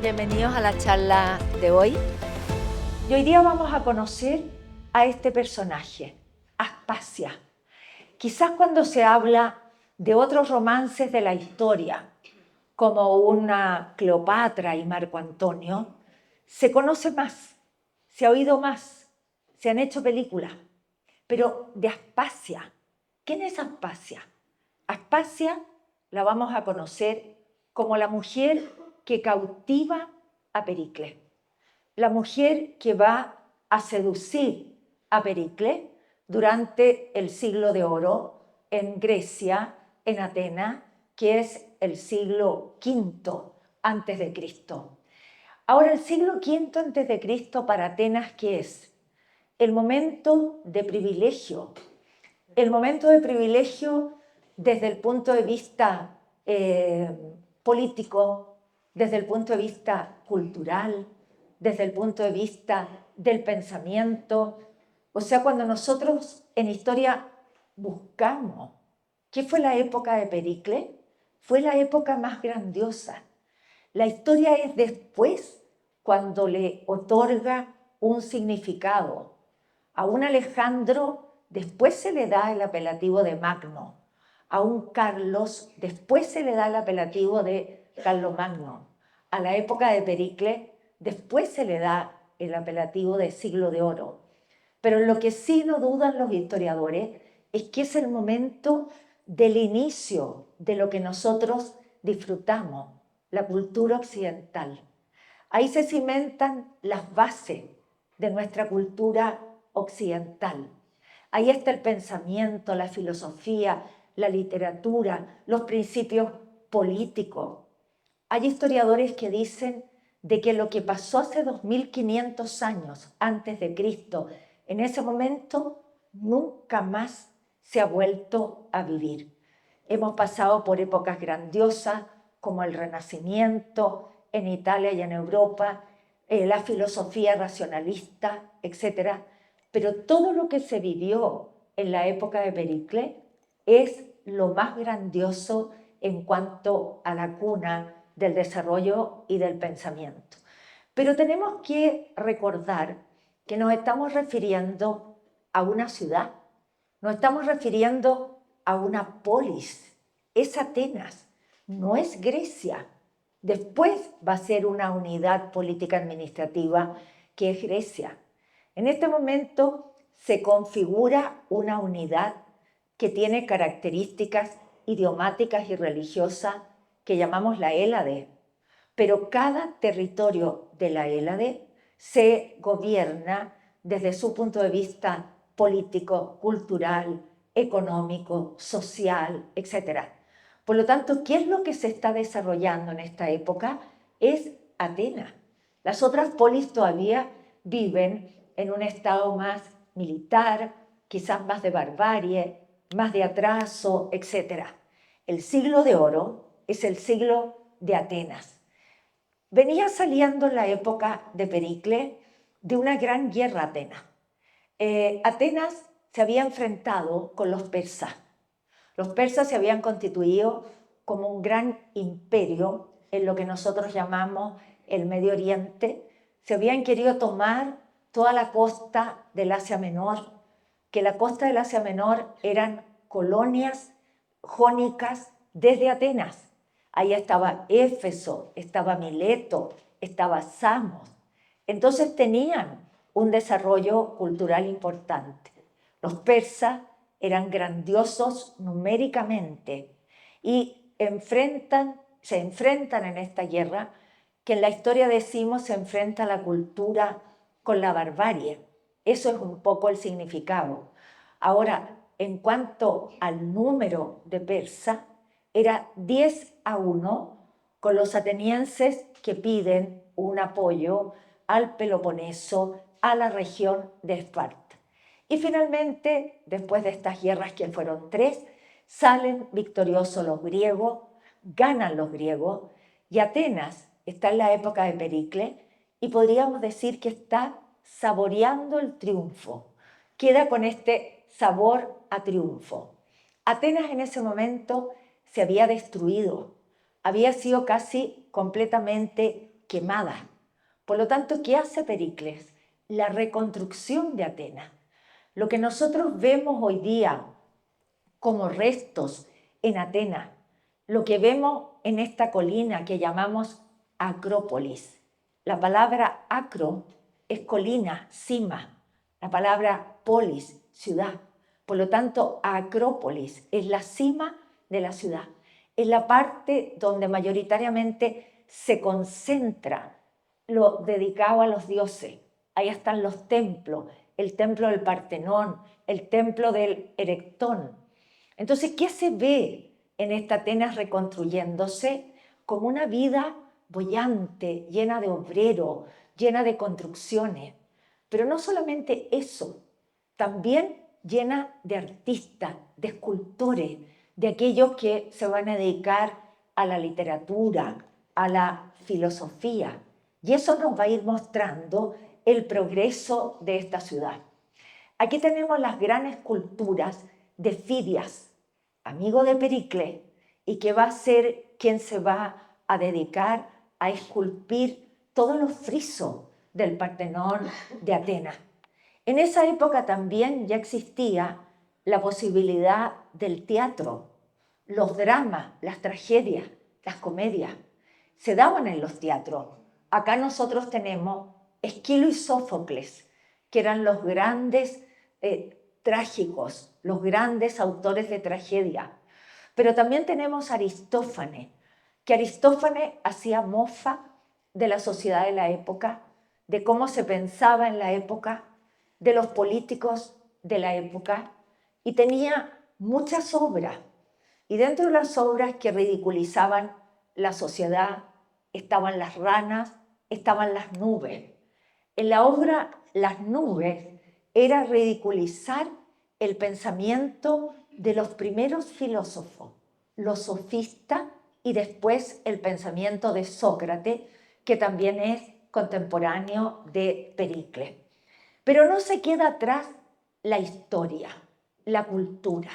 bienvenidos a la charla de hoy. Y hoy día vamos a conocer a este personaje, Aspasia. Quizás cuando se habla de otros romances de la historia, como una Cleopatra y Marco Antonio, se conoce más, se ha oído más, se han hecho películas. Pero de Aspasia, ¿quién es Aspasia? Aspasia la vamos a conocer como la mujer que cautiva a Pericles, la mujer que va a seducir a Pericles durante el siglo de oro en Grecia, en Atenas, que es el siglo V antes de Cristo. Ahora, el siglo V antes de Cristo para Atenas, ¿qué es? El momento de privilegio. El momento de privilegio desde el punto de vista político, desde el punto de vista cultural, desde el punto de vista del pensamiento. O sea, cuando nosotros en historia buscamos qué fue la época de Pericles, fue la época más grandiosa. La historia es después cuando le otorga un significado. A un Alejandro después se le da el apelativo de Magno. A un Carlos después se le da el apelativo de Carlomagno. A la época de Pericles después se le da el apelativo de siglo de oro. Pero lo que sí no dudan los historiadores es que es el momento del inicio de lo que nosotros disfrutamos, la cultura occidental. Ahí se cimentan las bases de nuestra cultura occidental. Ahí está el pensamiento, la filosofía, la literatura, los principios políticos. Hay historiadores que dicen de que lo que pasó hace 2500 años antes de Cristo, en ese momento nunca más se ha vuelto a vivir. Hemos pasado por épocas grandiosas como el Renacimiento en Italia y en Europa, la filosofía racionalista, etc. Pero todo lo que se vivió en la época de Pericles es lo más grandioso en cuanto a la cuna del desarrollo y del pensamiento. Pero tenemos que recordar que nos estamos refiriendo a una ciudad, nos estamos refiriendo a una polis, es Atenas, no es Grecia. Después va a ser una unidad política administrativa que es Grecia. En este momento se configura una unidad que tiene características idiomáticas y religiosas que llamamos la Hélade, pero cada territorio de la Hélade se gobierna desde su punto de vista político, cultural, económico, social, etc. Por lo tanto, ¿qué es lo que se está desarrollando en esta época? Es Atenas. Las otras polis todavía viven en un estado más militar, quizás más de barbarie, más de atraso, etc. El siglo de oro es el siglo de Atenas. Venía saliendo en la época de Pericles de una gran guerra Atenas. Atenas se había enfrentado con los persas. Los persas se habían constituido como un gran imperio en lo que nosotros llamamos el Medio Oriente. Se habían querido tomar toda la costa del Asia Menor, que la costa del Asia Menor eran colonias jónicas desde Atenas. Ahí estaba Éfeso, estaba Mileto, estaba Samos. Entonces tenían un desarrollo cultural importante. Los persas eran grandiosos numéricamente y se enfrentan en esta guerra, que en la historia decimos se enfrenta la cultura con la barbarie. Eso es un poco el significado. Ahora, en cuanto al número de persas, era 10-1 con los atenienses que piden un apoyo al Peloponeso, a la región de Esparta. Y finalmente, después de estas guerras que fueron 3, salen victoriosos los griegos, ganan los griegos, y Atenas está en la época de Pericles y podríamos decir que está saboreando el triunfo. Queda con este sabor a triunfo. Atenas en ese momento se había destruido, había sido casi completamente quemada. Por lo tanto, ¿qué hace Pericles? La reconstrucción de Atenas. Lo que nosotros vemos hoy día como restos en Atenas, lo que vemos en esta colina que llamamos Acrópolis. La palabra acro es colina, cima. La palabra polis, ciudad. Por lo tanto, Acrópolis es la cima de la ciudad. Es la parte donde mayoritariamente se concentra lo dedicado a los dioses. Ahí están los templos, el templo del Partenón, el templo del Erectón. Entonces, ¿qué se ve en esta Atenas reconstruyéndose? Como una vida boyante, llena de obreros, llena de construcciones. Pero no solamente eso, también llena de artistas, de escultores, de aquellos que se van a dedicar a la literatura, a la filosofía. Y eso nos va a ir mostrando el progreso de esta ciudad. Aquí tenemos las grandes esculturas de Fidias, amigo de Pericles, y que va a ser quien se va a dedicar a esculpir todos los frisos del Partenón de Atenas. En esa época también ya existía la posibilidad del teatro, los dramas, las tragedias, las comedias. Se daban en los teatros. Acá nosotros tenemos Esquilo y Sófocles, que eran los grandes trágicos, los grandes autores de tragedia. Pero también tenemos Aristófanes, que Aristófanes hacía mofa de la sociedad de la época, de cómo se pensaba en la época, de los políticos de la época, y tenía muchas obras. Y dentro de las obras que ridiculizaban la sociedad estaban las ranas, estaban las nubes. En la obra Las nubes era ridiculizar el pensamiento de los primeros filósofos, los sofistas, y después el pensamiento de Sócrates, que también es contemporáneo de Pericles. Pero no se queda atrás la historia, la cultura.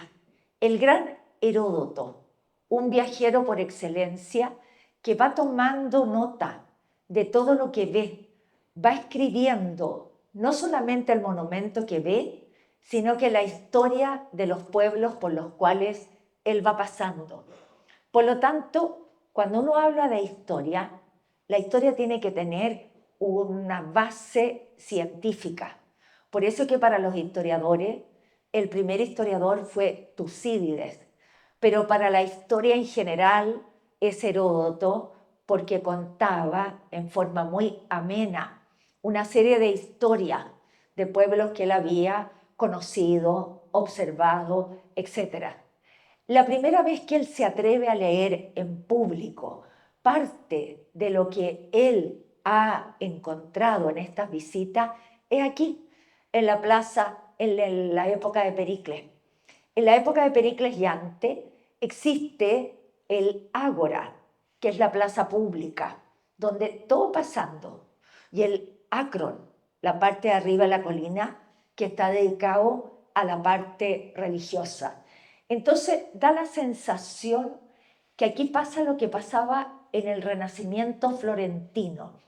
El gran Heródoto, un viajero por excelencia, que va tomando nota de todo lo que ve, va escribiendo no solamente el monumento que ve, sino que la historia de los pueblos por los cuales él va pasando. Por lo tanto, cuando uno habla de historia, la historia tiene que tener una base científica. Por eso que para los historiadores, el primer historiador fue Tucídides, pero para la historia en general es Heródoto, porque contaba en forma muy amena una serie de historias de pueblos que él había conocido, observado, etc. La primera vez que él se atreve a leer en público parte de lo que él ha encontrado en estas visitas es aquí, en la plaza, en la época de Pericles. En la época de Pericles y antes existe el Ágora, que es la plaza pública, donde todo pasando, y el Acron, la parte de arriba de la colina, que está dedicado a la parte religiosa. Entonces da la sensación que aquí pasa lo que pasaba en el Renacimiento florentino.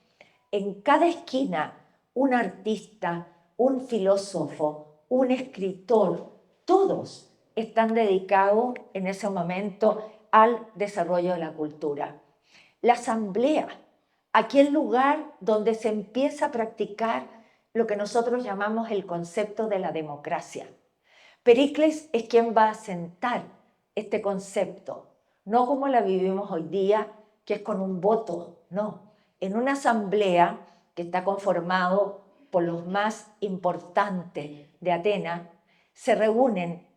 En cada esquina, un artista, un filósofo, un escritor, todos están dedicados en ese momento al desarrollo de la cultura. La asamblea, aquel lugar donde se empieza a practicar lo que nosotros llamamos el concepto de la democracia. Pericles es quien va a asentar este concepto, no como la vivimos hoy día, que es con un voto, no. En una asamblea que está conformado por los más importantes de Atenas, se reúnen,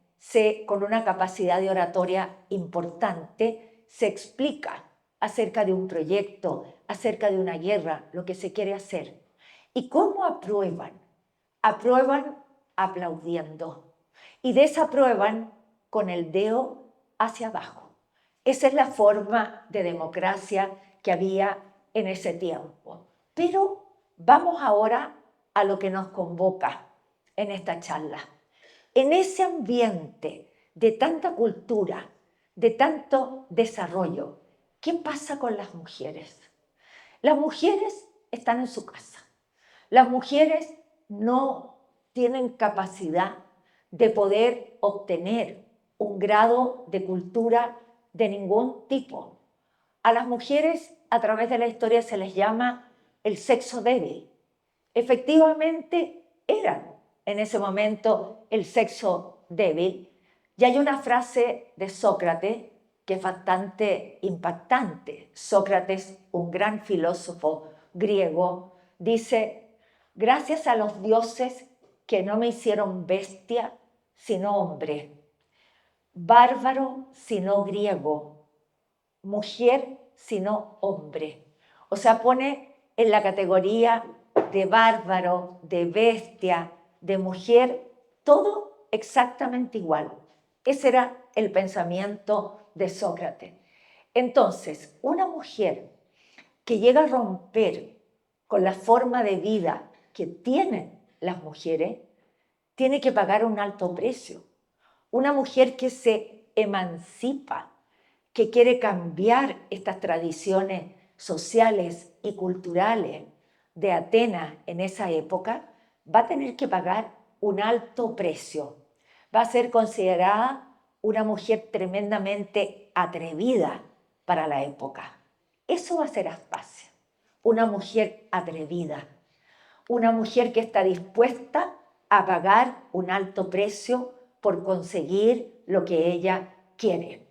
con una capacidad de oratoria importante, se explica acerca de un proyecto, acerca de una guerra, lo que se quiere hacer. ¿Y cómo aprueban? Aprueban aplaudiendo y desaprueban con el dedo hacia abajo. Esa es la forma de democracia que había en ese tiempo. Pero vamos ahora a lo que nos convoca en esta charla. En ese ambiente de tanta cultura, de tanto desarrollo, ¿qué pasa con las mujeres? Las mujeres están en su casa. Las mujeres no tienen capacidad de poder obtener un grado de cultura de ningún tipo. A las mujeres a través de la historia se les llama el sexo débil. Efectivamente eran en ese momento el sexo débil. Y hay una frase de Sócrates que es bastante impactante. Sócrates, un gran filósofo griego, dice: gracias a los dioses que no me hicieron bestia, sino hombre, bárbaro, sino griego, mujer, sino hombre. O sea, pone en la categoría de bárbaro, de bestia, de mujer, todo exactamente igual. Ese era el pensamiento de Sócrates. Entonces, una mujer que llega a romper con la forma de vida que tienen las mujeres, tiene que pagar un alto precio. Una mujer que se emancipa, que quiere cambiar estas tradiciones sociales y culturales de Atenas en esa época, va a tener que pagar un alto precio. Va a ser considerada una mujer tremendamente atrevida para la época. Eso va a ser Aspasia, una mujer atrevida, una mujer que está dispuesta a pagar un alto precio por conseguir lo que ella quiere.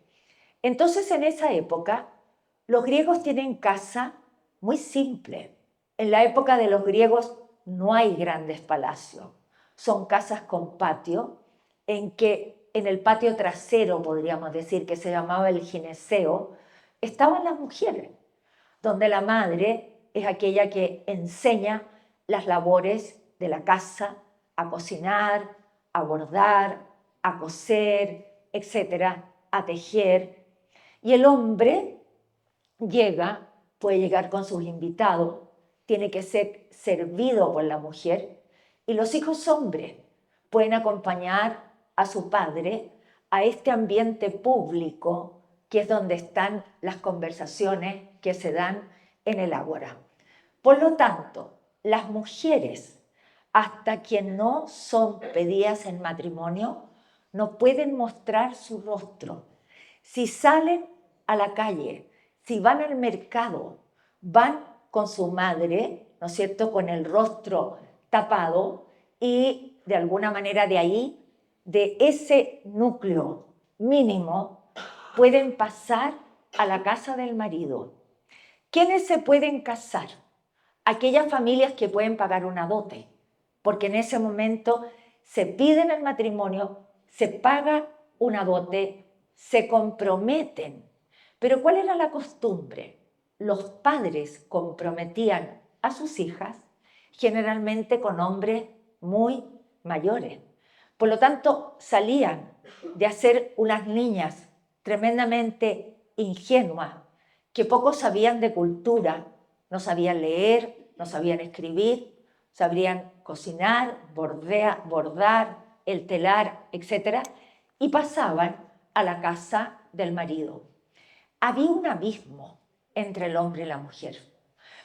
Entonces, en esa época, los griegos tienen casa muy simple. En la época de los griegos no hay grandes palacios. Son casas con patio, en que en el patio trasero, podríamos decir, que se llamaba el gineceo, estaban las mujeres, donde la madre es aquella que enseña las labores de la casa, a cocinar, a bordar, a coser, etcétera, a tejer. Y el hombre llega, puede llegar con sus invitados, tiene que ser servido por la mujer, y los hijos hombres pueden acompañar a su padre a este ambiente público que es donde están las conversaciones que se dan en el ágora. Por lo tanto, las mujeres, hasta que no son pedidas en matrimonio, no pueden mostrar su rostro. Si salen a la calle, si van al mercado, van con su madre, ¿no es cierto?, con el rostro tapado, y de alguna manera de ahí, de ese núcleo mínimo, pueden pasar a la casa del marido. ¿Quiénes se pueden casar? Aquellas familias que pueden pagar una dote, porque en ese momento se piden el matrimonio, se paga una dote, se comprometen. Pero ¿cuál era la costumbre? Los padres comprometían a sus hijas generalmente con hombres muy mayores. Por lo tanto, salían de hacer unas niñas tremendamente ingenuas, que poco sabían de cultura, no sabían leer, no sabían escribir, sabrían cocinar, bordar, el telar, etc. Y pasaban a la casa del marido. Había un abismo entre el hombre y la mujer,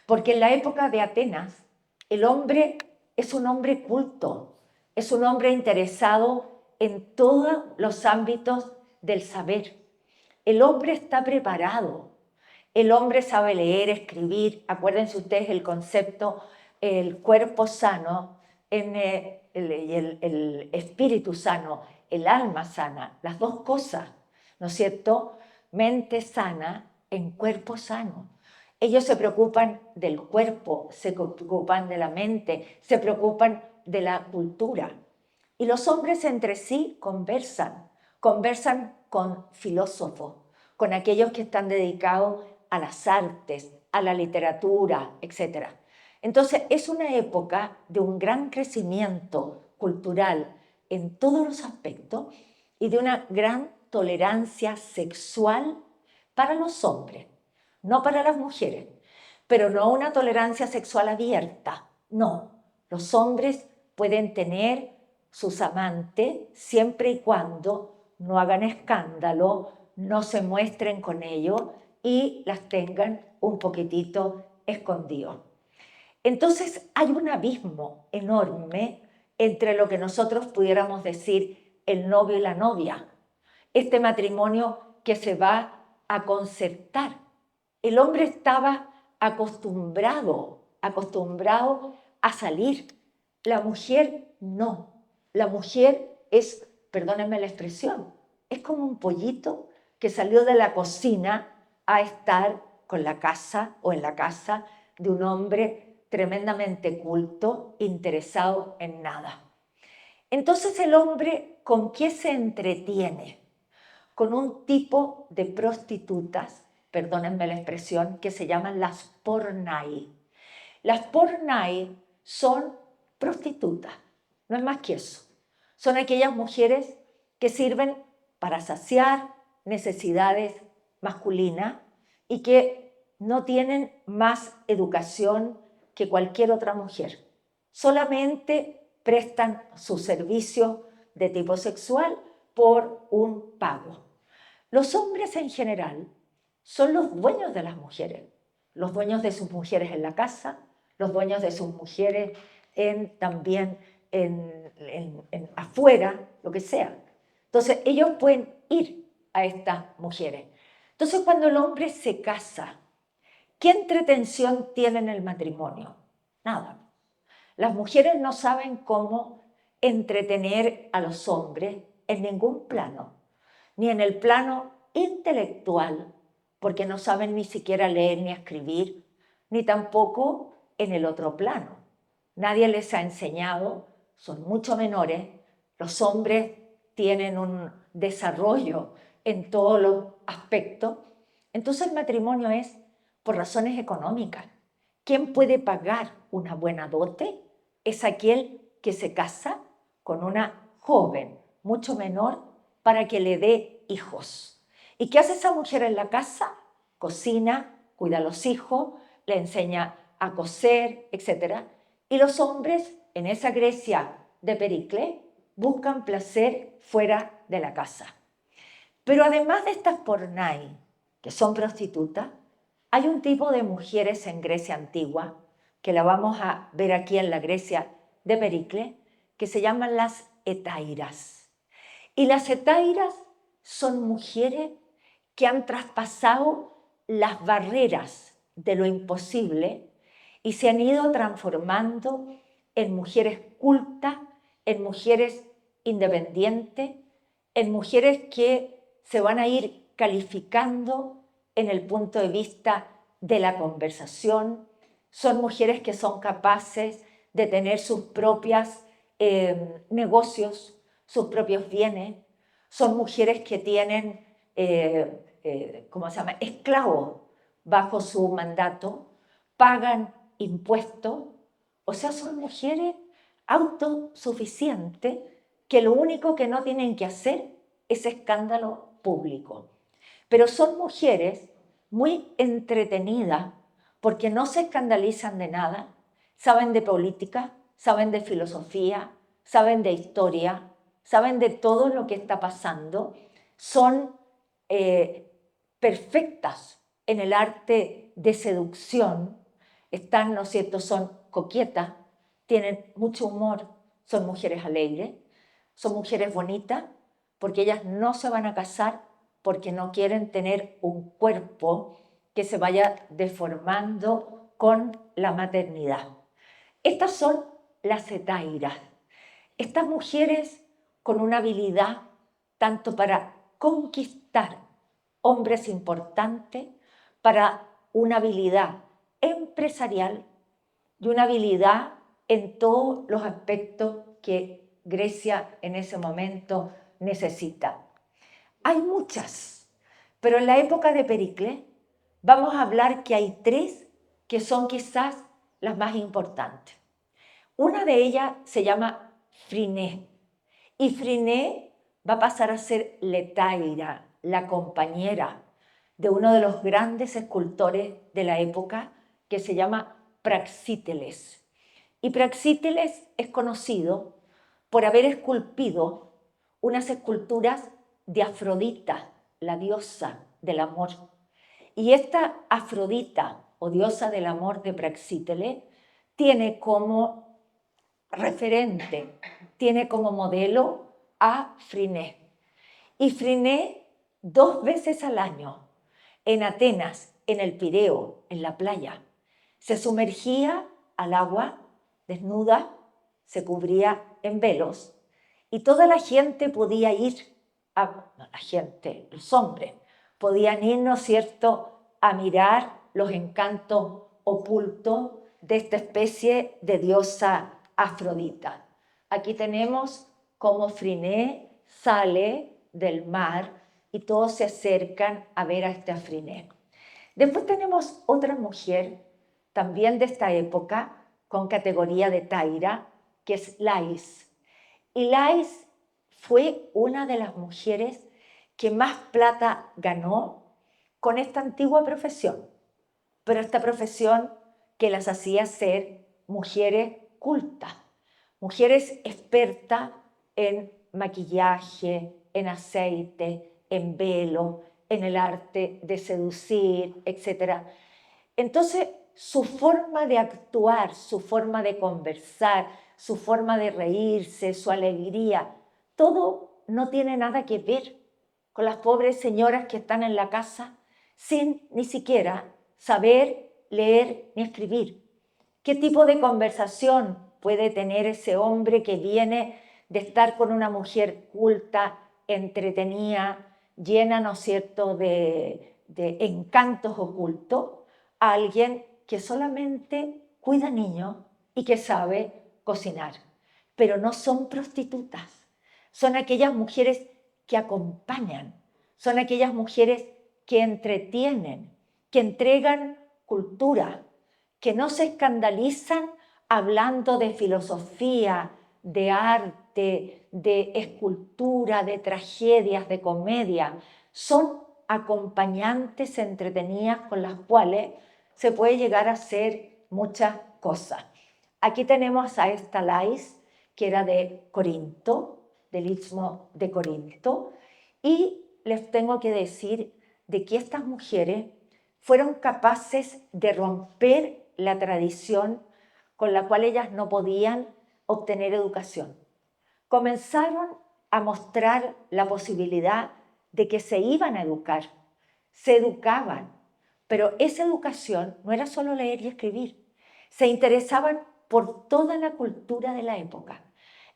porque en la época de Atenas el hombre es un hombre culto, es un hombre interesado en todos los ámbitos del saber. El hombre está preparado, el hombre sabe leer, escribir. Acuérdense ustedes el concepto, el cuerpo sano, el espíritu sano, el alma sana, las dos cosas, ¿no es cierto? Mente sana en cuerpo sano. Ellos se preocupan del cuerpo, se preocupan de la mente, se preocupan de la cultura. Y los hombres entre sí conversan con filósofos, con aquellos que están dedicados a las artes, a la literatura, etc. Entonces es una época de un gran crecimiento cultural en todos los aspectos y de una gran tolerancia sexual para los hombres, no para las mujeres, pero no una tolerancia sexual abierta, no. Los hombres pueden tener sus amantes siempre y cuando no hagan escándalo, no se muestren con ello y las tengan un poquitito escondido. Entonces hay un abismo enorme entre lo que nosotros pudiéramos decir el novio y la novia, este matrimonio que se va a concertar. El hombre estaba acostumbrado a salir. La mujer no. La mujer es, perdónenme la expresión, es como un pollito que salió de la cocina a estar con la casa o en la casa de un hombre tremendamente culto, interesado en nada. Entonces el hombre, ¿con qué se entretiene? Con un tipo de prostitutas, perdónenme la expresión, que se llaman las pornai. Las pornai son prostitutas, no es más que eso. Son aquellas mujeres que sirven para saciar necesidades masculinas y que no tienen más educación que cualquier otra mujer. Solamente prestan su servicio de tipo sexual por un pago. Los hombres en general son los dueños de las mujeres, los dueños de sus mujeres en la casa, los dueños de sus mujeres también afuera, lo que sea. Entonces ellos pueden ir a estas mujeres. Entonces cuando el hombre se casa, ¿qué entretención tiene en el matrimonio? Nada. Las mujeres no saben cómo entretener a los hombres en ningún plano, ni en el plano intelectual, porque no saben ni siquiera leer ni escribir, ni tampoco en el otro plano. Nadie les ha enseñado, son mucho menores, los hombres tienen un desarrollo en todos los aspectos. Entonces el matrimonio es por razones económicas. ¿Quién puede pagar una buena dote? Es aquel que se casa con una joven, mucho menor, para que le dé hijos. ¿Y qué hace esa mujer en la casa? Cocina, cuida a los hijos, le enseña a coser, etc. Y los hombres, en esa Grecia de Pericles, buscan placer fuera de la casa. Pero además de estas pornai, que son prostitutas, hay un tipo de mujeres en Grecia antigua, que la vamos a ver aquí en la Grecia de Pericles, que se llaman las hetairas. Y las hetairas son mujeres que han traspasado las barreras de lo imposible y se han ido transformando en mujeres cultas, en mujeres independientes, en mujeres que se van a ir calificando en el punto de vista de la conversación. Son mujeres que son capaces de tener sus propios negocios, sus propios bienes. Son mujeres que tienen, ¿cómo se llama?, esclavos bajo su mandato, pagan impuestos. O sea, son mujeres autosuficientes que lo único que no tienen que hacer es escándalo público. Pero son mujeres muy entretenidas porque no se escandalizan de nada, saben de política, saben de filosofía, saben de historia, saben de todo lo que está pasando, son perfectas en el arte de seducción, están, ¿no es cierto?, son coquetas, tienen mucho humor, son mujeres alegres, son mujeres bonitas, porque ellas no se van a casar porque no quieren tener un cuerpo que se vaya deformando con la maternidad. Estas son las hetairas. Estas mujeres con una habilidad tanto para conquistar hombres importantes, para una habilidad empresarial y una habilidad en todos los aspectos que Grecia en ese momento necesita. Hay muchas, pero en la época de Pericles vamos a hablar que hay tres que son quizás las más importantes. Una de ellas se llama Phryné, y Phryné va a pasar a ser l'hetaira, la compañera de uno de los grandes escultores de la época que se llama Praxíteles. Y Praxíteles es conocido por haber esculpido unas esculturas de Afrodita, la diosa del amor. Y esta Afrodita o diosa del amor de Praxítele, tiene como referente, tiene como modelo a Friné. Y Friné 2 veces al año, en Atenas, en el Pireo, en la playa, se sumergía al agua desnuda, se cubría en velos y toda la gente podía ir, no la gente, los hombres, podían ir, ¿no es cierto?, a mirar los encantos ocultos de esta especie de diosa Afrodita. Aquí tenemos cómo Friné sale del mar y todos se acercan a ver a esta Friné. Después tenemos otra mujer, también de esta época, con categoría de Taira, que es Lais. Y Lais fue una de las mujeres que más plata ganó con esta antigua profesión, pero esta profesión que las hacía ser mujeres cultas, mujeres expertas en maquillaje, en aceite, en velo, en el arte de seducir, etc. Entonces, su forma de actuar, su forma de conversar, su forma de reírse, su alegría, todo no tiene nada que ver con las pobres señoras que están en la casa sin ni siquiera saber leer ni escribir. ¿Qué tipo de conversación puede tener ese hombre que viene de estar con una mujer culta, entretenida, llena, ¿no es cierto?, de encantos ocultos, a alguien que solamente cuida niños y que sabe cocinar? Pero no son prostitutas, son aquellas mujeres que acompañan, son aquellas mujeres que entretienen, que entregan cultura, que no se escandalizan hablando de filosofía, de arte, de escultura, de tragedias, de comedia. Son acompañantes entretenidas con las cuales se puede llegar a hacer muchas cosas. Aquí tenemos a esta Lais, que era de Corinto, del Istmo de Corinto, y les tengo que decir de que estas mujeres fueron capaces de romper la tradición con la cual ellas no podían obtener educación. Comenzaron a mostrar la posibilidad de que se iban a educar, se educaban, pero esa educación no era solo leer y escribir, se interesaban por toda la cultura de la época,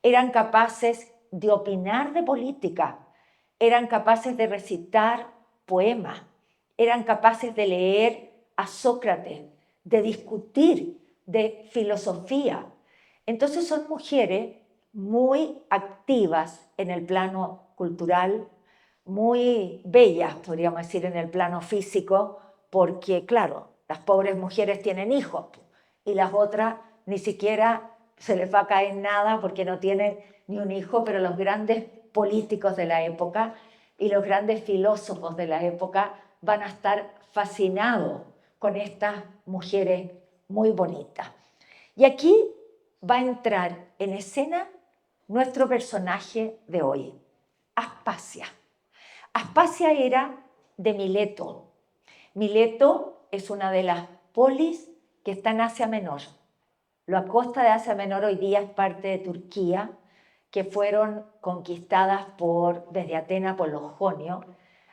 eran capaces de opinar de política, eran capaces de recitar poemas, eran capaces de leer a Sócrates, de discutir de filosofía. Entonces son mujeres muy activas en el plano cultural, muy bellas, podríamos decir, en el plano físico, porque, claro, las pobres mujeres tienen hijos y las otras ni siquiera se les va a caer nada porque no tienen ni un hijo, pero los grandes políticos de la época y los grandes filósofos de la época van a estar fascinados con estas mujeres muy bonitas. Y aquí va a entrar en escena nuestro personaje de hoy, Aspasia. Aspasia era de Mileto. Mileto es una de las polis que está en Asia Menor. La costa de Asia Menor hoy día es parte de Turquía, que fueron conquistadas desde Atenas por los jonios,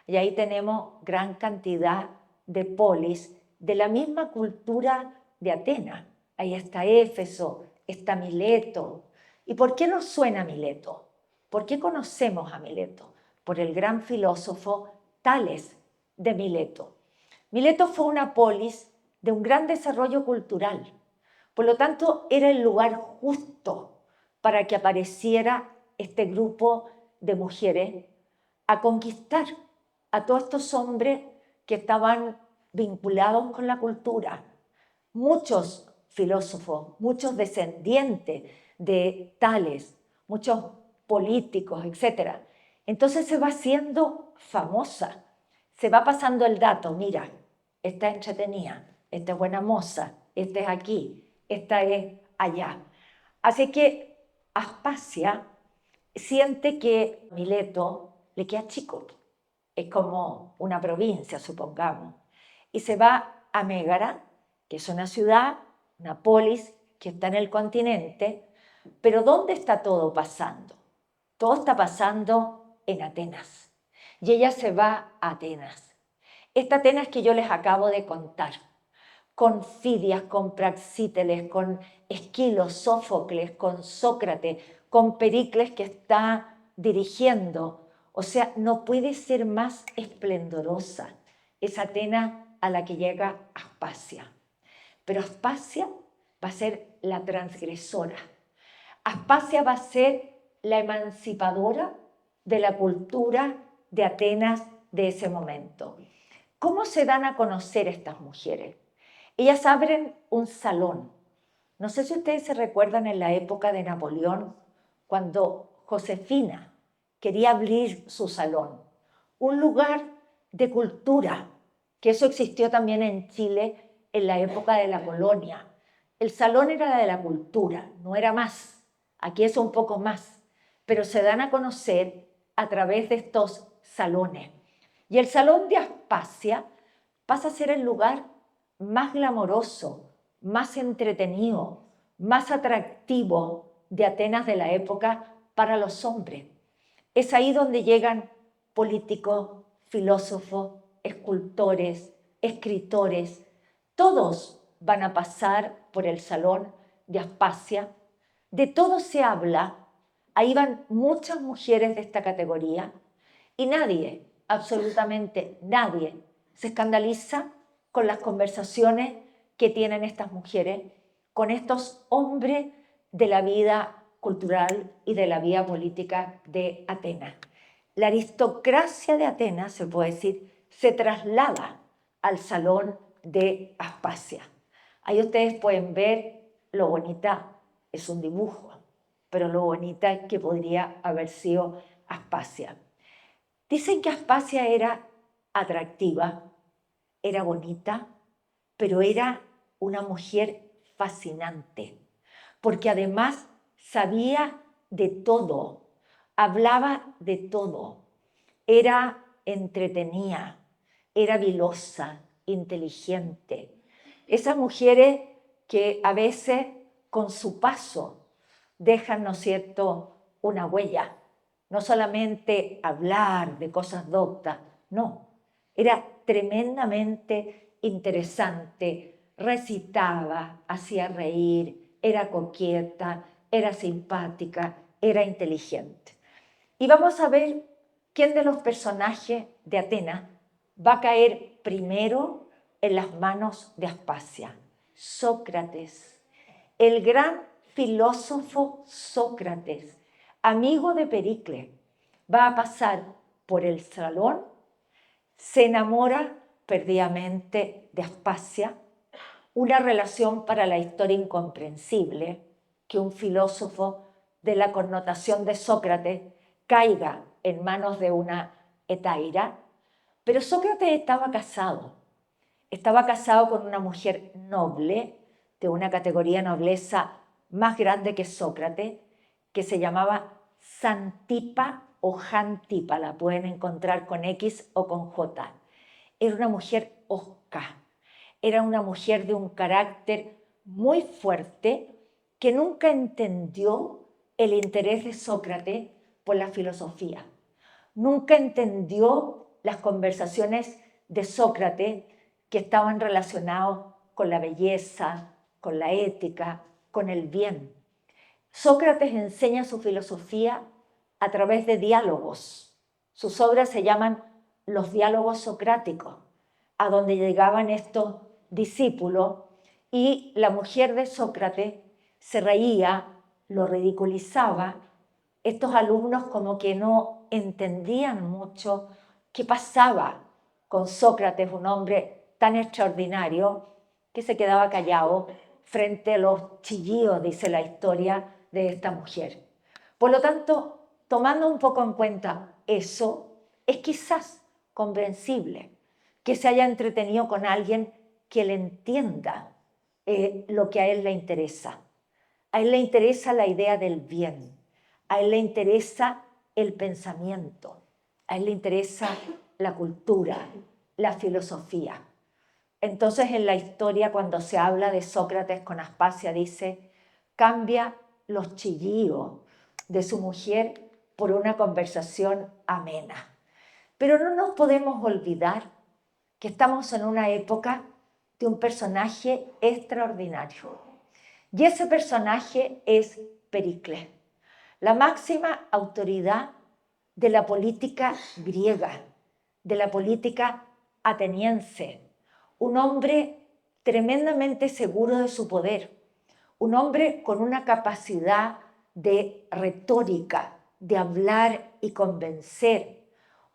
y ahí tenemos gran cantidad de polis de la misma cultura de Atenas. Ahí está Éfeso, está Mileto. ¿Y por qué nos suena Mileto? ¿Por qué conocemos a Mileto? Por el gran filósofo Tales de Mileto. Mileto fue una polis de un gran desarrollo cultural. Por lo tanto, era el lugar justo para que apareciera este grupo de mujeres a conquistar a todos estos hombres que estaban vinculados con la cultura. Muchos filósofos, muchos descendientes de Tales, muchos políticos, etc. Entonces se va haciendo famosa, se va pasando el dato, mira, esta es entretenida, esta es buena moza, esta es aquí, esta es allá. Así que Aspasia siente que Mileto le queda chico, es como una provincia, supongamos, y se va a Mégara, que es una ciudad, una polis, que está en el continente, pero ¿dónde está todo pasando? Todo está pasando en Atenas. Y ella se va a Atenas. Esta Atenas que yo les acabo de contar, con Fidias, con Praxíteles, con Esquilo, Sófocles, con Sócrates, con Pericles que está dirigiendo. O sea, no puede ser más esplendorosa esa Atenas a la que llega Aspasia. Pero Aspasia va a ser la transgresora. Aspasia va a ser la emancipadora de la cultura de Atenas de ese momento. ¿Cómo se dan a conocer estas mujeres? Ellas abren un salón. No sé si ustedes se recuerdan en la época de Napoleón, cuando Josefina quería abrir su salón, un lugar de cultura, que eso existió también en Chile en la época de la colonia. El salón era de la cultura, no era más. Aquí es un poco más, pero se dan a conocer a través de estos salones. Y el salón de Aspasia pasa a ser el lugar más glamoroso, más entretenido, más atractivo de Atenas de la época para los hombres. Es ahí donde llegan políticos, filósofos, escultores, escritores. Todos van a pasar por el salón de Aspasia. De todo se habla. Ahí van muchas mujeres de esta categoría y nadie, absolutamente nadie, se escandaliza con las conversaciones que tienen estas mujeres con estos hombres de la vida cultural y de la vida política de Atenas. La aristocracia de Atenas, se puede decir, se traslada al salón de Aspasia. Ahí ustedes pueden ver lo bonita, es un dibujo, pero lo bonita que podría haber sido Aspasia. Dicen que Aspasia era atractiva, era bonita, pero era una mujer fascinante, porque además sabía de todo, hablaba de todo, era entretenida, era vilosa, inteligente. Esas mujeres que a veces con su paso dejan, ¿no es cierto?, una huella. No solamente hablar de cosas doctas, no. Era tremendamente interesante, recitaba, hacía reír, era coqueta, era simpática, era inteligente. Y vamos a ver quién de los personajes de Atenas va a caer primero en las manos de Aspasia. Sócrates, el gran filósofo Sócrates, amigo de Pericles, va a pasar por el salón, se enamora perdidamente de Aspasia, una relación para la historia incomprensible, que un filósofo de la connotación de Sócrates caiga en manos de una hetaira, pero Sócrates estaba casado con una mujer noble, de una categoría de nobleza más grande que Sócrates, que se llamaba Xantipa o Jantipa, la pueden encontrar con X o con J. Era una mujer hosca, era una mujer de un carácter muy fuerte que nunca entendió el interés de Sócrates por la filosofía. Nunca entendió las conversaciones de Sócrates que estaban relacionados con la belleza, con la ética, con el bien. Sócrates enseña su filosofía a través de diálogos. Sus obras se llaman los diálogos socráticos, a donde llegaban estos discípulos y la mujer de Sócrates se reía, lo ridiculizaba. Estos alumnos como que no entendían mucho qué pasaba con Sócrates, un hombre tan extraordinario que se quedaba callado frente a los chillidos, dice la historia, de esta mujer. Por lo tanto, tomando un poco en cuenta eso, es quizás comprensible que se haya entretenido con alguien que le entienda lo que a él le interesa. A él le interesa la idea del bien, a él le interesa el pensamiento, a él le interesa la cultura, la filosofía. Entonces en la historia, cuando se habla de Sócrates con Aspasia, dice, cambia los chillidos de su mujer por una conversación amena. Pero no nos podemos olvidar que estamos en una época de un personaje extraordinario. Y ese personaje es Pericles, la máxima autoridad de la política griega, de la política ateniense, un hombre tremendamente seguro de su poder, un hombre con una capacidad de retórica, de hablar y convencer,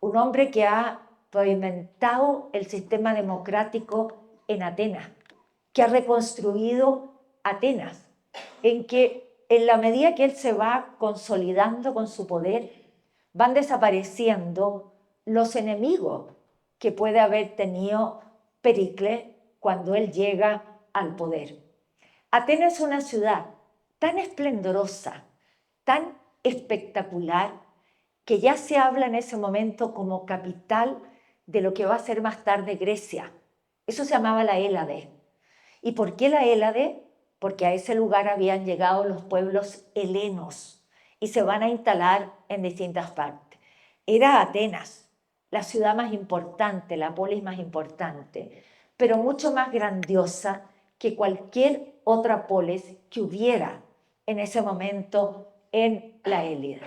un hombre que ha pavimentado el sistema democrático en Atenas, que ha reconstruido Atenas, en que en la medida que él se va consolidando con su poder, van desapareciendo los enemigos que puede haber tenido Pericles cuando él llega al poder. Atenas es una ciudad tan esplendorosa, tan espectacular, que ya se habla en ese momento como capital de lo que va a ser más tarde Grecia. Eso se llamaba la Hélade. ¿Y por qué la Hélade? Porque a ese lugar habían llegado los pueblos helenos y se van a instalar en distintas partes. Era Atenas, la ciudad más importante, la polis más importante, pero mucho más grandiosa que cualquier otra polis que hubiera en ese momento en la Hélade.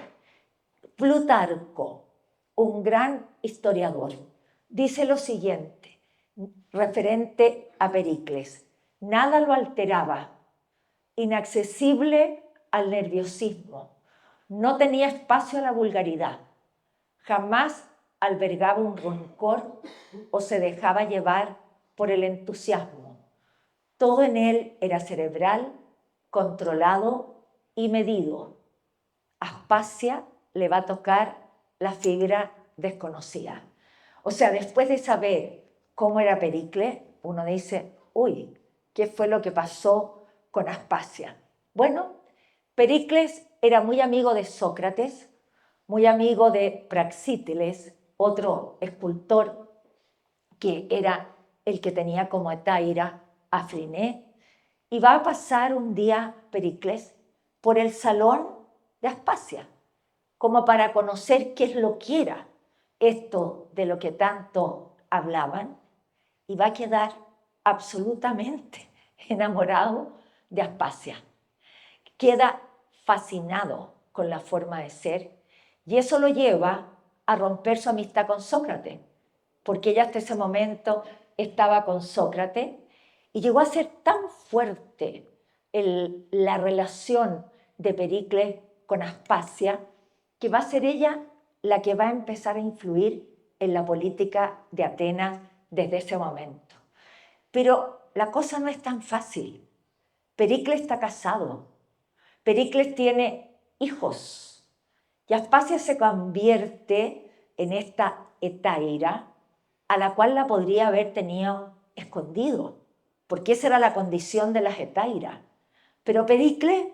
Plutarco, un gran historiador, dice lo siguiente, referente a Pericles: nada lo alteraba, inaccesible al nerviosismo, no tenía espacio a la vulgaridad, jamás albergaba un rencor o se dejaba llevar por el entusiasmo. Todo en él era cerebral, controlado y medido. Aspasia le va a tocar la fibra desconocida. O sea, después de saber cómo era Pericles, uno dice, uy, ¿qué fue lo que pasó con Aspasia? Bueno, Pericles era muy amigo de Sócrates, muy amigo de Praxíteles, otro escultor que era el que tenía como etaira a Fliné, y va a pasar un día Pericles por el salón de Aspasia, como para conocer qué es lo que era esto de lo que tanto hablaban, y va a quedar absolutamente enamorado de Aspasia. Queda fascinado con la forma de ser, y eso lo lleva a romper su amistad con Sócrates, porque ella hasta ese momento estaba con Sócrates, y llegó a ser tan fuerte la relación de Pericles con Aspasia, que va a ser ella la que va a empezar a influir en la política de Atenas desde ese momento. Pero la cosa no es tan fácil. Pericles está casado, Pericles tiene hijos, y Aspasia se convierte en esta hetaira a la cual la podría haber tenido escondido, porque esa era la condición de las hetairas. Pero Pericles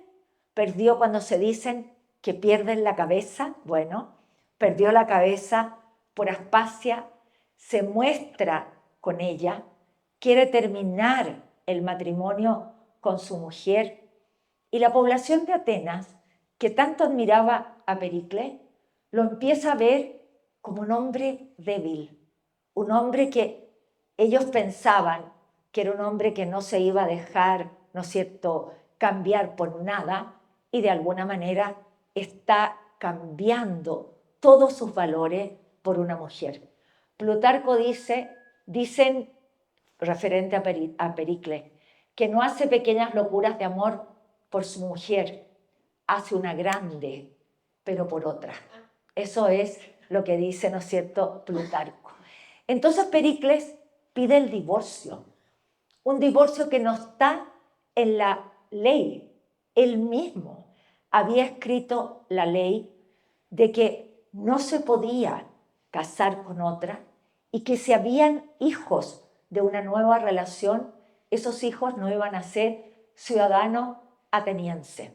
perdió, cuando se dicen que pierden la cabeza, bueno, perdió la cabeza por Aspasia, se muestra con ella, quiere terminar el matrimonio con su mujer, y la población de Atenas, que tanto admiraba a Pericles, lo empieza a ver como un hombre débil, un hombre que ellos pensaban que era un hombre que no se iba a dejar, ¿no es cierto?, cambiar por nada, y de alguna manera está cambiando todos sus valores por una mujer. Plutarco dicen, referente a Pericles, que no hace pequeñas locuras de amor por su mujer, hace una grande, pero por otra. Eso es lo que dice, ¿no es cierto?, Plutarco. Entonces Pericles pide el divorcio, un divorcio que no está en la ley. Él mismo había escrito la ley de que no se podía casar con otra, y que si habían hijos de una nueva relación, esos hijos no iban a ser ciudadanos atenienses.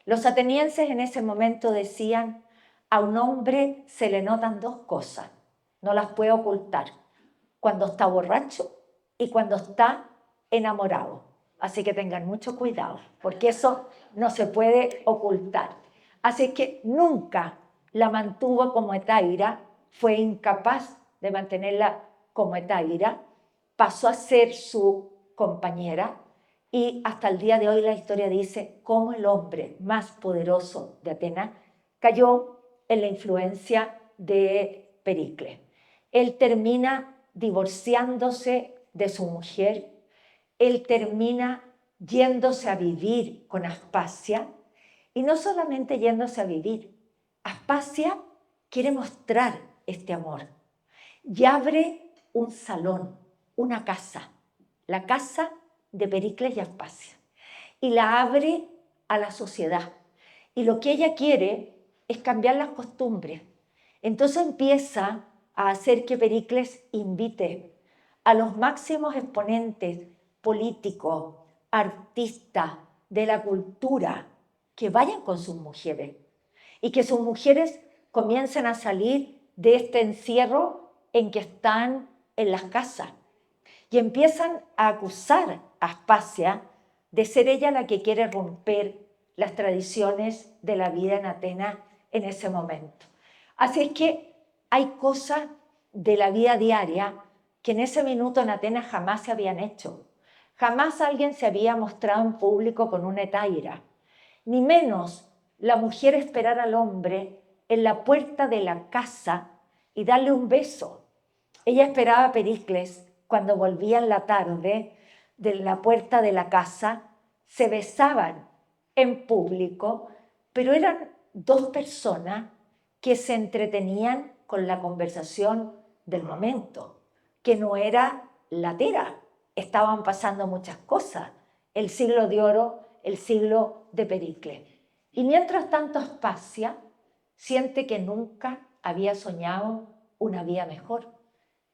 Los atenienses en ese momento decían, a un hombre se le notan dos cosas, no las puede ocultar: cuando está borracho y cuando está enamorado. Así que tengan mucho cuidado, porque eso no se puede ocultar. Así que nunca la mantuvo como Etaira, fue incapaz de mantenerla como Etaira, pasó a ser su compañera y hasta el día de hoy la historia dice cómo el hombre más poderoso de Atenas cayó en la influencia de Pericles. Él termina divorciándose de su mujer, él termina yéndose a vivir con Aspasia, y no solamente yéndose a vivir, Aspasia quiere mostrar este amor y abre un salón, una casa, la casa de Pericles y Aspasia, y la abre a la sociedad. Y lo que ella quiere es cambiar las costumbres. Entonces empieza a hacer que Pericles invite a los máximos exponentes políticos, artistas de la cultura, que vayan con sus mujeres y que sus mujeres comiencen a salir de este encierro en que están en las casas y empiezan a acusar a Aspasia de ser ella la que quiere romper las tradiciones de la vida en Atenas en ese momento. Así es que hay cosas de la vida diaria que en ese minuto en Atenas jamás se habían hecho. Jamás alguien se había mostrado en público con una etaira, ni menos la mujer esperar al hombre en la puerta de la casa y darle un beso. Ella esperaba a Pericles cuando volvía en la tarde de la puerta de la casa, se besaban en público, pero eran dos personas que se entretenían con la conversación del momento, que no era latera. Estaban pasando muchas cosas, el siglo de oro, el siglo de Pericles. Y mientras tanto Aspasia siente que nunca había soñado una vida mejor.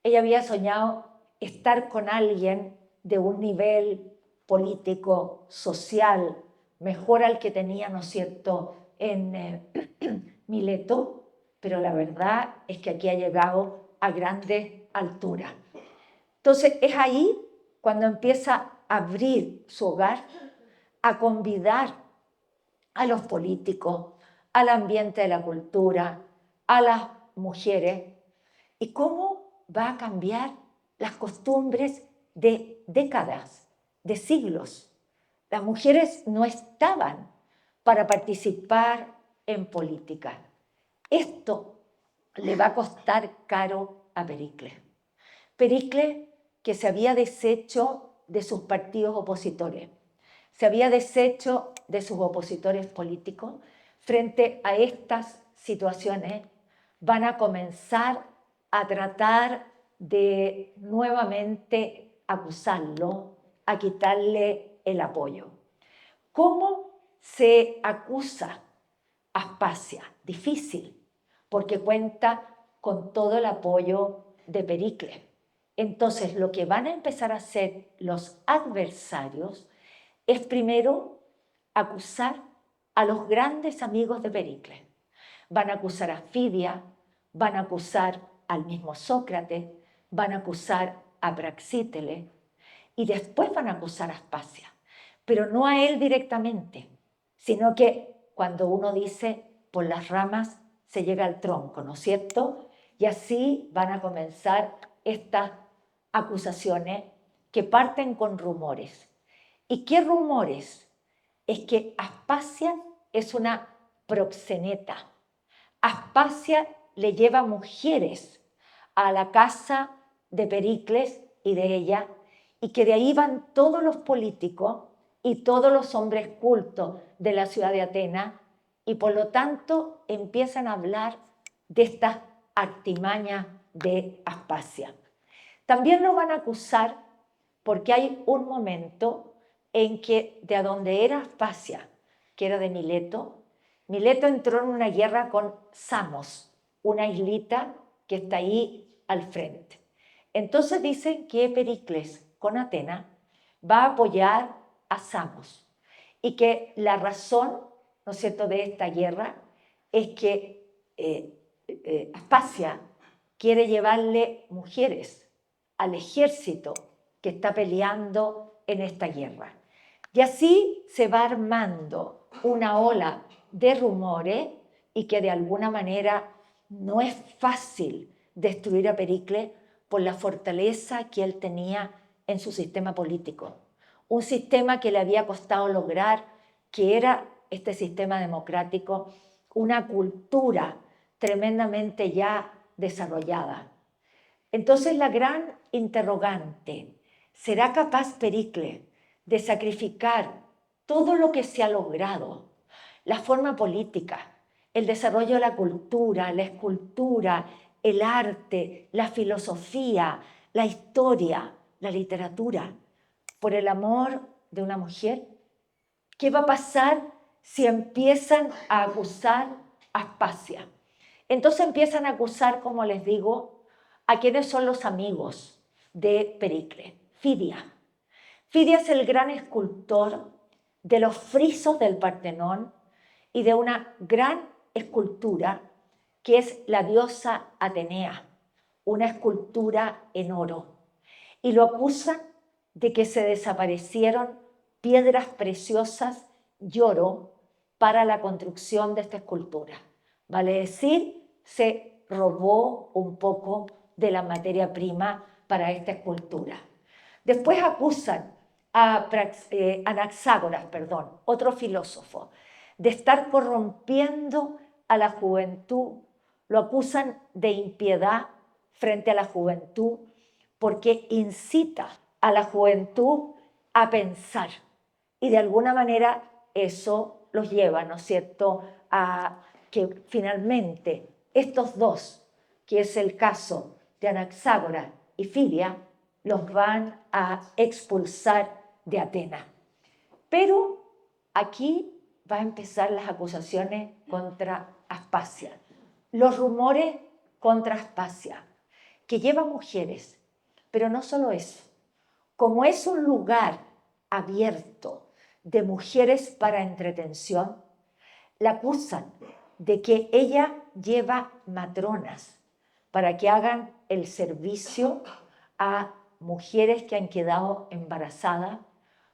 Ella había soñado estar con alguien de un nivel político, social, mejor al que tenía, ¿no es cierto?, en Mileto, pero la verdad es que aquí ha llegado a grandes alturas. Entonces es ahí cuando empieza a abrir su hogar, a convidar a los políticos, al ambiente de la cultura, a las mujeres, y cómo va a cambiar las costumbres de décadas, de siglos. Las mujeres no estaban para participar en política. Esto le va a costar caro a Pericles. Pericles, que se había deshecho de sus partidos opositores, se había deshecho de sus opositores políticos, frente a estas situaciones van a comenzar a tratar de nuevamente acusarlo, a quitarle el apoyo. ¿Cómo se acusa a Aspasia? Difícil, porque cuenta con todo el apoyo de Pericles. Entonces, lo que van a empezar a hacer los adversarios es primero acusar a los grandes amigos de Pericles. Van a acusar a Fidia, van a acusar al mismo Sócrates, van a acusar a Praxíteles y después van a acusar a Aspasia, pero no a él directamente, sino que cuando uno dice por las ramas se llega al tronco, ¿no es cierto? Y así van a comenzar estas acusaciones que parten con rumores. ¿Y qué rumores? Es que Aspasia es una proxeneta. Aspasia le lleva mujeres a la casa de Pericles y de ella, y que de ahí van todos los políticos y todos los hombres cultos de la ciudad de Atenas, y por lo tanto empiezan a hablar de esta artimaña de Aspasia. También lo van a acusar porque hay un momento en que de donde era Aspasia, que era de Mileto, Mileto entró en una guerra con Samos, una islita que está ahí al frente. Entonces dicen que Pericles con Atenas va a apoyar a Samos y que la razón, ¿no es cierto?, de esta guerra es que Aspasia quiere llevarle mujeres al ejército que está peleando en esta guerra. Y así se va armando una ola de rumores y que de alguna manera no es fácil destruir a Pericles por la fortaleza que él tenía en su sistema político. Un sistema que le había costado lograr, que era este sistema democrático, una cultura tremendamente ya desarrollada. Entonces la gran interrogante, ¿será capaz Pericles de sacrificar todo lo que se ha logrado? La forma política, el desarrollo de la cultura, la escultura, el arte, la filosofía, la historia, la literatura, por el amor de una mujer. ¿Qué va a pasar si empiezan a acusar a Aspasia? Entonces empiezan a acusar, como les digo, a quienes son los amigos de Pericles. Fidia. Fidia es el gran escultor de los frisos del Partenón y de una gran escultura que es la diosa Atenea, una escultura en oro. Y lo acusan de que se desaparecieron piedras preciosas y oro para la construcción de esta escultura. Vale decir, se robó un poco de la materia prima para esta escultura. Después acusan a Anaxágoras, otro filósofo, de estar corrompiendo a la juventud. Lo acusan de impiedad frente a la juventud porque incita a la juventud a pensar y de alguna manera eso los lleva, ¿no es cierto?, a que finalmente estos dos, que es el caso de Anaxágoras y Fidia, los van a expulsar de Atenas. Pero aquí van a empezar las acusaciones contra Aspasia, los rumores contra Aspasia, que lleva mujeres, pero no solo eso. Como es un lugar abierto de mujeres para entretención, la acusan de que ella lleva matronas para que hagan el servicio a mujeres que han quedado embarazadas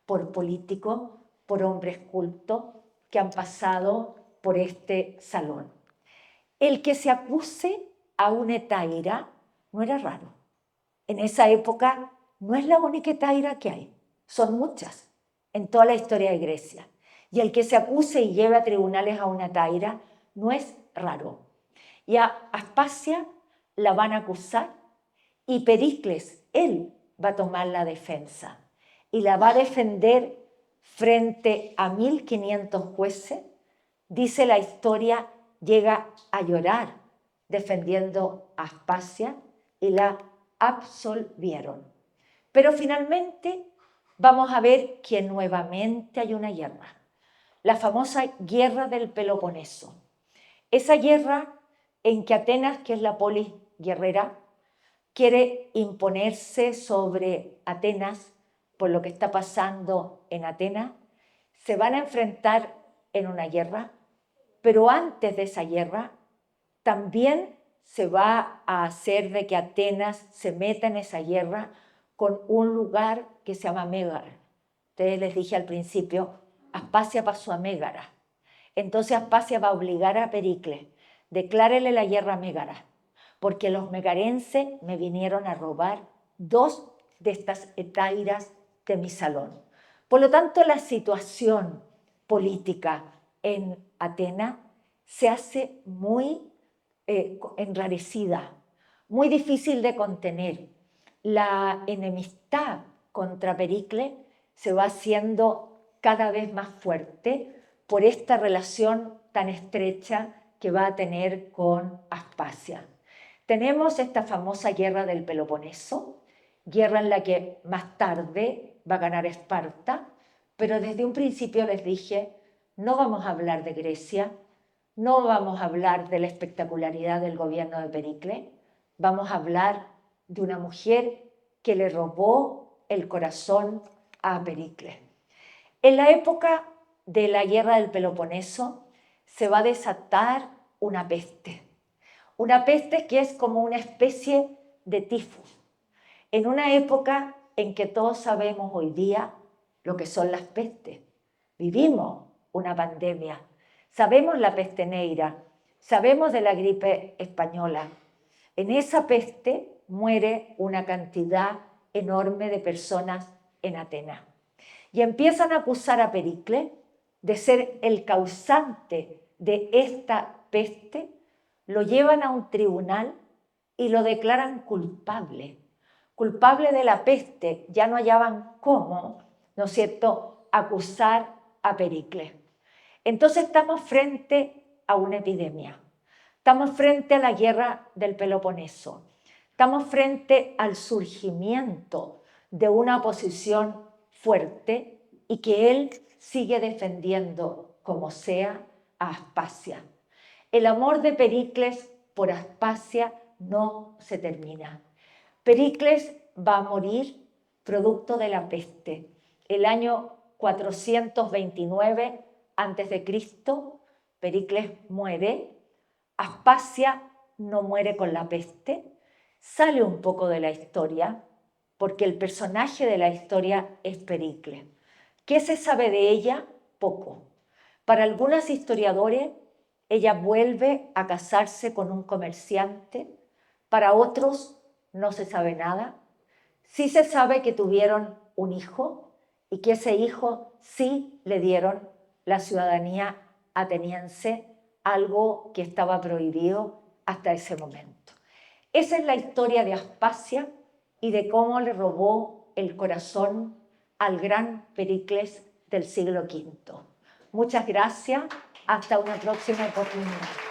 por políticos, por hombres cultos que han pasado por este salón. El que se acuse a una hetaira no era raro. En esa época no es la única hetaira que hay, son muchas en toda la historia de Grecia. Y el que se acuse y lleve a tribunales a una hetaira no es raro. Y a Aspasia la van a acusar y Pericles, él va a tomar la defensa y la va a defender frente a 1500 jueces. Dice la historia, llega a llorar defendiendo a Aspasia y la absolvieron. Pero finalmente vamos a ver que nuevamente hay una guerra, la famosa guerra del Peloponeso. Esa guerra en que Atenas, que es la polis guerrera, quiere imponerse sobre Atenas por lo que está pasando en Atenas, se van a enfrentar en una guerra, pero antes de esa guerra también se va a hacer de que Atenas se meta en esa guerra con un lugar que se llama Mégara. Ustedes les dije al principio, Aspasia pasó a Mégara. Entonces Aspasia va a obligar a Pericles, declárele la guerra a Mégara, porque los megarenses me vinieron a robar 2 de estas hetairas de mi salón. Por lo tanto, la situación política en Atenas se hace muy enrarecida, muy difícil de contener. La enemistad contra Pericles se va haciendo cada vez más fuerte por esta relación tan estrecha que va a tener con Aspasia. Tenemos esta famosa guerra del Peloponeso, guerra en la que más tarde va a ganar Esparta, pero desde un principio les dije, no vamos a hablar de Grecia, no vamos a hablar de la espectacularidad del gobierno de Pericles, vamos a hablar de una mujer que le robó el corazón a Pericles. En la época de la guerra del Peloponeso se va a desatar una peste que es como una especie de tifus. En una época en que todos sabemos hoy día lo que son las pestes. Vivimos una pandemia, sabemos la peste negra, sabemos de la gripe española. En esa peste muere una cantidad enorme de personas en Atenas. Y empiezan a acusar a Pericles de ser el causante de esta peste, lo llevan a un tribunal y lo declaran culpable. Culpable de la peste, ya no hallaban cómo, ¿no es cierto?, acusar a Pericles. Entonces estamos frente a una epidemia, estamos frente a la guerra del Peloponeso, estamos frente al surgimiento de una oposición fuerte y que él sigue defendiendo como sea a Aspasia. El amor de Pericles por Aspasia no se termina. Pericles va a morir producto de la peste. El año 429 a.C., Pericles muere. Aspasia no muere con la peste. Sale un poco de la historia porque el personaje de la historia es Pericles. ¿Qué se sabe de ella? Poco. Para algunos historiadores, ella vuelve a casarse con un comerciante. Para otros, no se sabe nada. Sí se sabe que tuvieron un hijo y que ese hijo sí le dieron la ciudadanía ateniense, algo que estaba prohibido hasta ese momento. Esa es la historia de Aspasia y de cómo le robó el corazón al gran Pericles del siglo V. Muchas gracias. Hasta una próxima oportunidad.